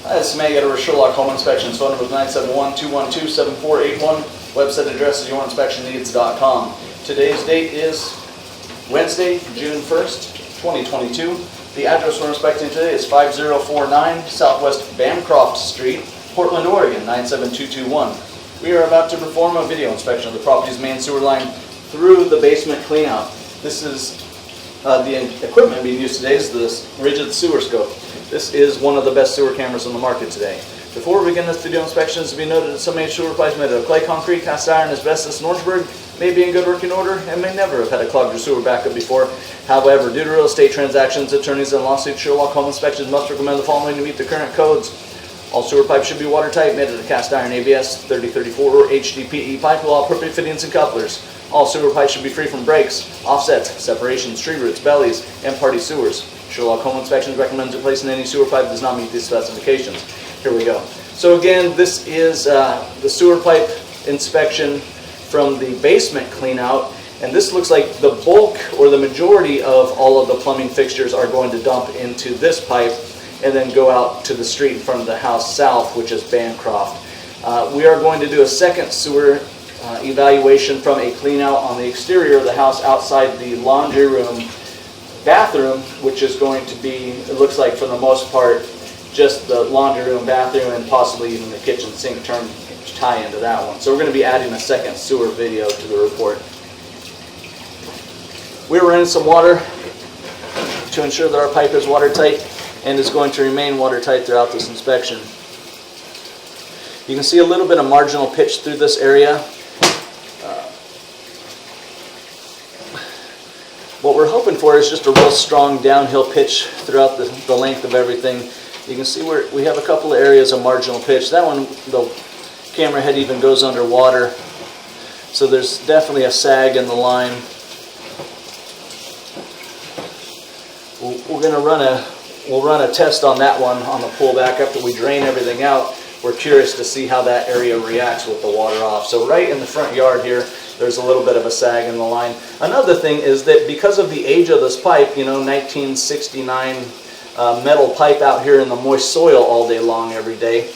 Hi, this is Matt Yetter with Sherlock Home Inspections. Phone number is 971-212-7481. Website address is yourinspectionneeds.com. Today's date is Wednesday, June 1st, 2022. The address we're inspecting today is 5049 Southwest Bancroft Street, Portland, Oregon, 97221. We are about to perform a video inspection of the property's main sewer line through the basement cleanout. This is the equipment being used today is this rigid sewer scope. This is one of the best sewer cameras on the market today. Before we begin this video inspection, it is to be noted that some main sewer pipes made of clay, concrete, cast iron, asbestos, and Orangeburg may be in good working order and may never have had a clogged or sewer backup before. However, due to real estate transactions, attorneys, and lawsuits, Sherlock Home Inspections must recommend the following to meet the current codes. All sewer pipes should be watertight, made of a cast iron ABS 3034 or HDPE pipe with all appropriate fittings and couplers. All sewer pipes should be free from breaks, offsets, separations, tree roots, bellies, and party sewers. Sherlock Home Inspections recommends replacing any sewer pipe that does not meet these specifications. Here we go. So again, this is the sewer pipe inspection from the basement cleanout, and this looks like the bulk or the majority of all of the plumbing fixtures are going to dump into this pipe and then go out to the street in front of the house south, which is Bancroft. We are going to do a second sewer evaluation from a cleanout on the exterior of the house outside the laundry room bathroom, which is going to be, it looks like for the most part, just the laundry room, bathroom, and possibly even the kitchen sink tie into that one. So we're going to be adding a second sewer video to the report. We're running some water to ensure that our pipe is watertight and is going to remain watertight throughout this inspection. You can see a little bit of marginal pitch through this area. What we're hoping for is just a real strong downhill pitch throughout the length of everything. You can see where we have a couple of areas of marginal pitch. That one, the camera head even goes underwater, so there's definitely a sag in the line. We'll run a test on that one on the pullback after we drain everything out. We're curious to see how that area reacts with the water off. So right in the front yard here, there's a little bit of a sag in the line. Another thing is that because of the age of this pipe, 1969 metal pipe out here in the moist soil all day long every day,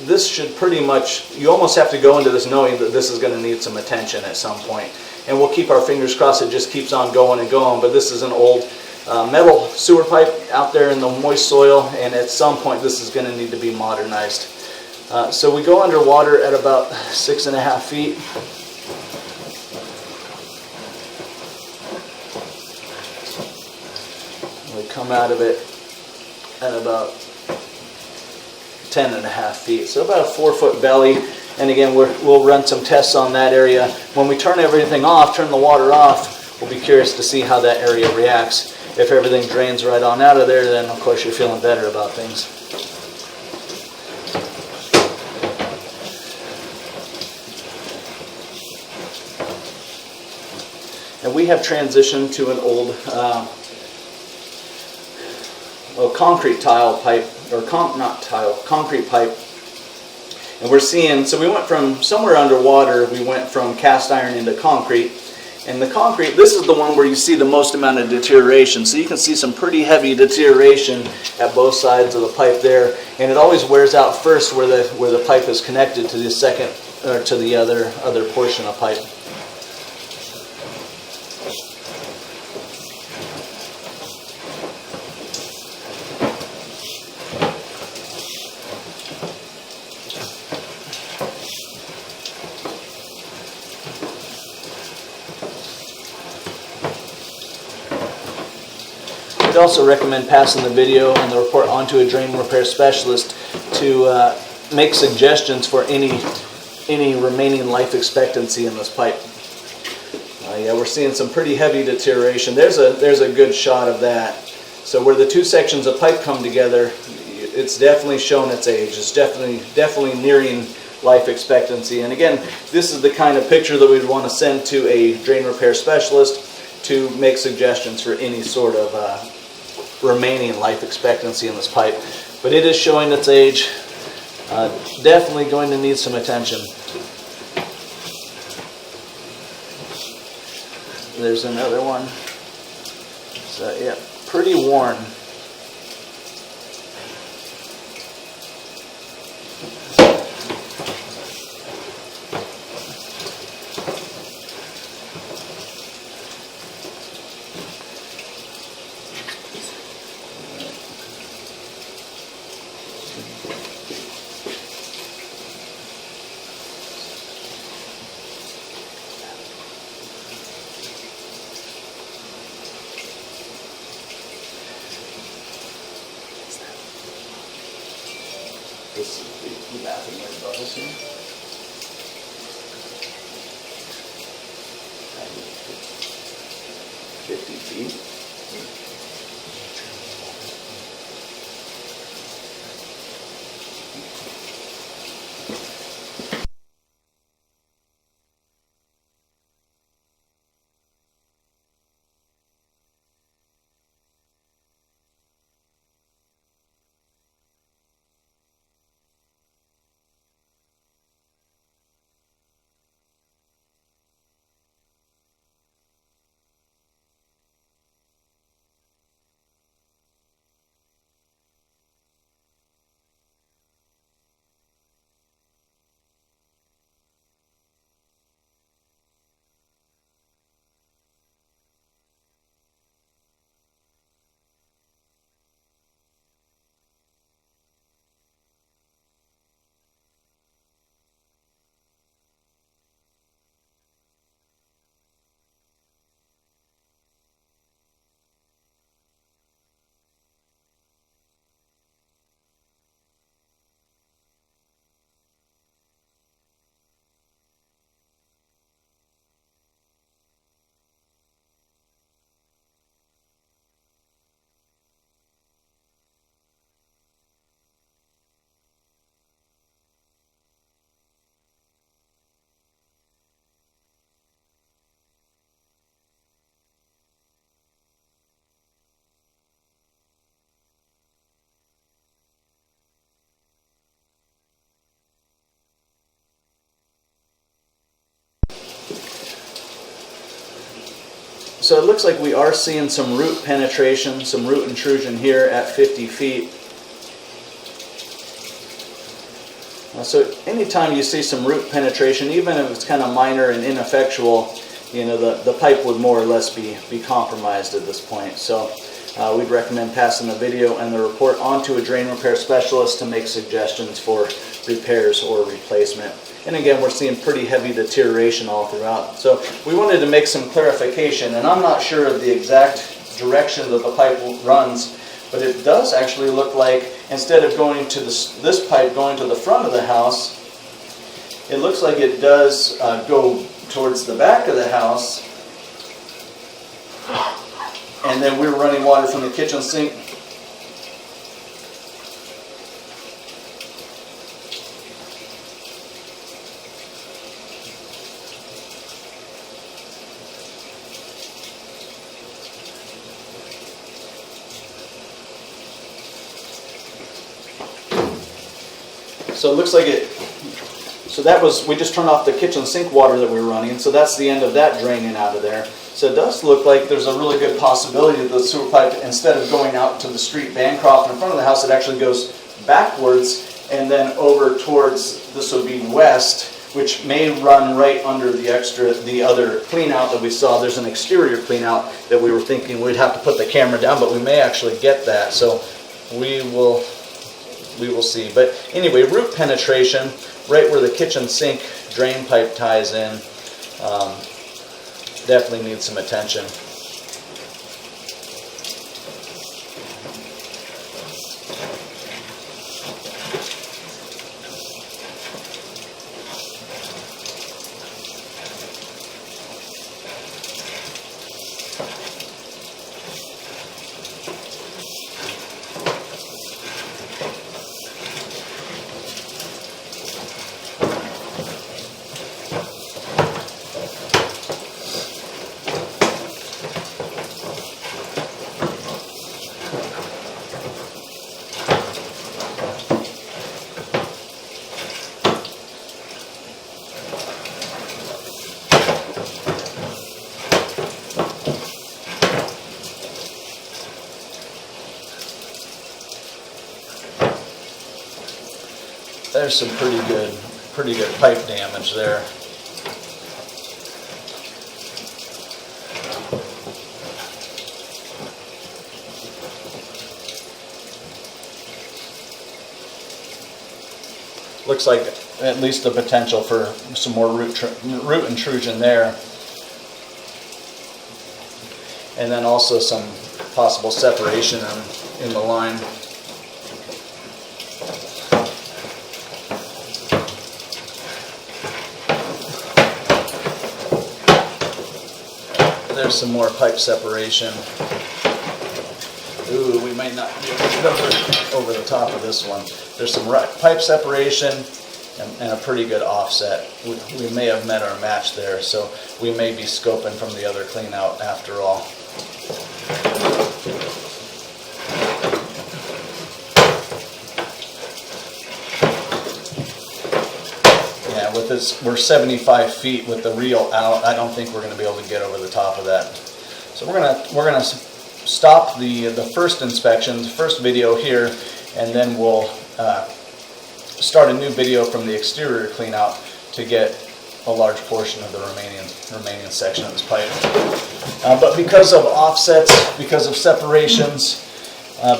this should pretty much, you almost have to go into this knowing that this is going to need some attention at some point. And we'll keep our fingers crossed it just keeps on going and going, but this is an old metal sewer pipe out there in the moist soil, and at some point this is going to need to be modernized. So we go underwater at about 6.5 feet. We come out of it at about 10.5 feet, so about a 4-foot belly. And again, we'll run some tests on that area. When we turn everything off, turn the water off, we'll be curious to see how that area reacts. If everything drains right on out of there, then of course you're feeling better about things. And we have transitioned to an old concrete tile pipe, or concrete pipe. And we're seeing, so we went from somewhere underwater, we went from cast iron into concrete. And the concrete, this is the one where you see the most amount of deterioration. So you can see some pretty heavy deterioration at both sides of the pipe there. And it always wears out first where the pipe is connected to the second, or to the other portion of pipe. We'd also recommend passing the video and the report onto a drain repair specialist to make suggestions for any remaining life expectancy in this pipe. Yeah, we're seeing some pretty heavy deterioration. There's a good shot of that. So where the two sections of pipe come together, it's definitely shown its age. It's definitely nearing life expectancy. And again, this is the kind of picture that we'd want to send to a drain repair specialist to make suggestions for any sort of remaining life expectancy in this pipe. But it is showing its age. Definitely going to need some attention. There's another one. So yeah, pretty worn. This is the bathroom right above us here. 50 feet. So it looks like we are seeing some root penetration, some root intrusion here at 50 feet. So anytime you see some root penetration, even if it's kind of minor and ineffectual, you know, the pipe would more or less be compromised at this point. So we'd recommend passing the video and the report on to a drain repair specialist to make suggestions for repairs or replacement. And again, we're seeing pretty heavy deterioration all throughout. So we wanted to make some clarification, and I'm not sure of the exact direction that the pipe runs, but it does actually look like instead of going to this pipe going to the front of the house, it looks like it does go towards the back of the house, and then we're running water from the kitchen sink So it looks like it, so that was, we just turned off the kitchen sink water that we were running, so that's the end of that draining out of there. So it does look like there's a really good possibility that the sewer pipe, instead of going out to the street Bancroft in front of the house, it actually goes backwards and then over towards, this would be west, which may run right under the other clean out that we saw. There's an exterior clean out that we were thinking we'd have to put the camera down, but we may actually get that. So we will see. But anyway, root penetration right where the kitchen sink drain pipe ties in definitely needs some attention. there's some pretty good pipe damage there. Looks like at least the potential for some more root intrusion there. And then also some possible separation in the line. There's some more pipe separation. Ooh, we might not be able to get over the top of this one. There's some pipe separation and a pretty good offset. We may have met our match there, so we may be scoping from the other clean out after all. Yeah, with this, we're 75 feet with the reel out. I don't think we're going to be able to get over the top of that. So we're gonna stop the first inspection, the first video here, and then we'll start a new video from the exterior clean out to get a large portion of the remaining section of this pipe. But because of offsets, because of separations,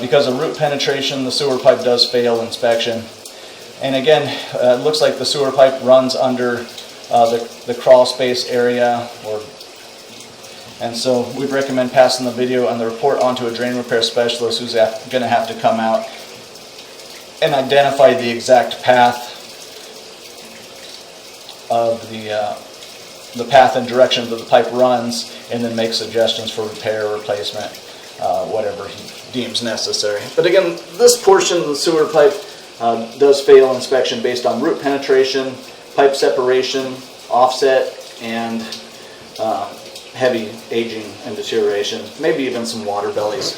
because of root penetration, the sewer pipe does fail inspection. And again, it looks like the sewer pipe runs under the crawl space area, and so we'd recommend passing the video and the report on to a drain repair specialist who's going to have to come out and identify the exact path of the path and direction that the pipe runs, and then make suggestions for repair, replacement, whatever he deems necessary. But again, this portion of the sewer pipe does fail inspection based on root penetration, pipe separation, offset, and heavy aging and deterioration, maybe even some water bellies.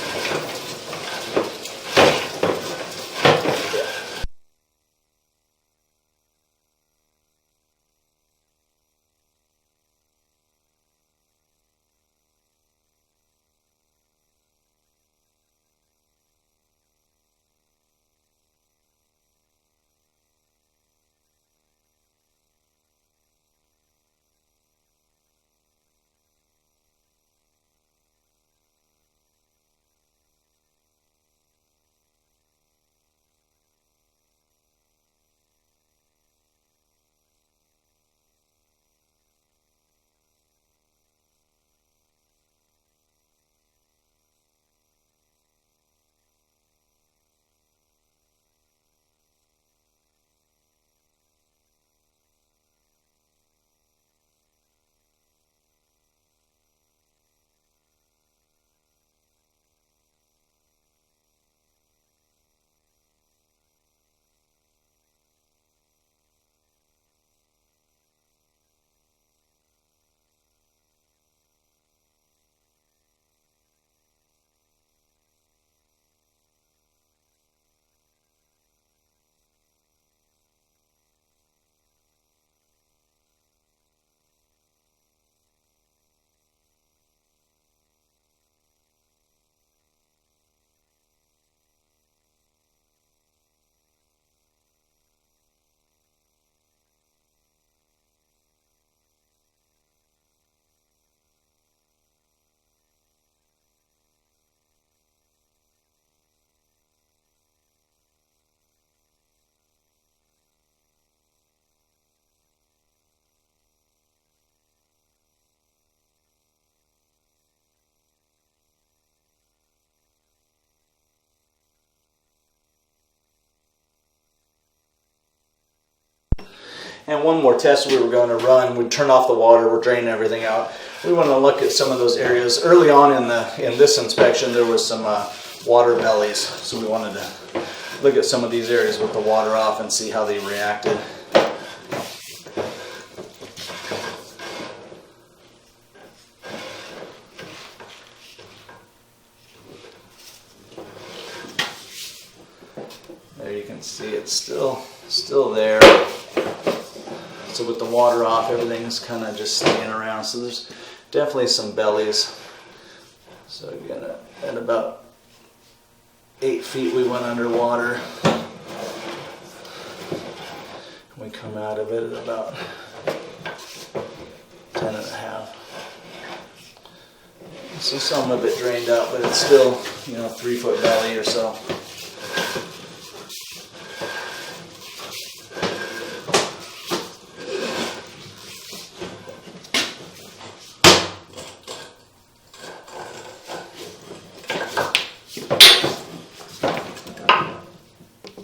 And one more test we were going to run, we'd turn off the water, we're draining everything out. We want to look at some of those areas. Early on in this inspection, there was some water bellies, so we wanted to look at some of these areas with the water off and see how they reacted. There you can see it's still there. So with the water off, everything's kind of just staying around. So there's definitely some bellies. So again, at about 8 feet we went underwater. come out of it at about 10.5. So some of it drained out, but it's still, 3 foot belly or so.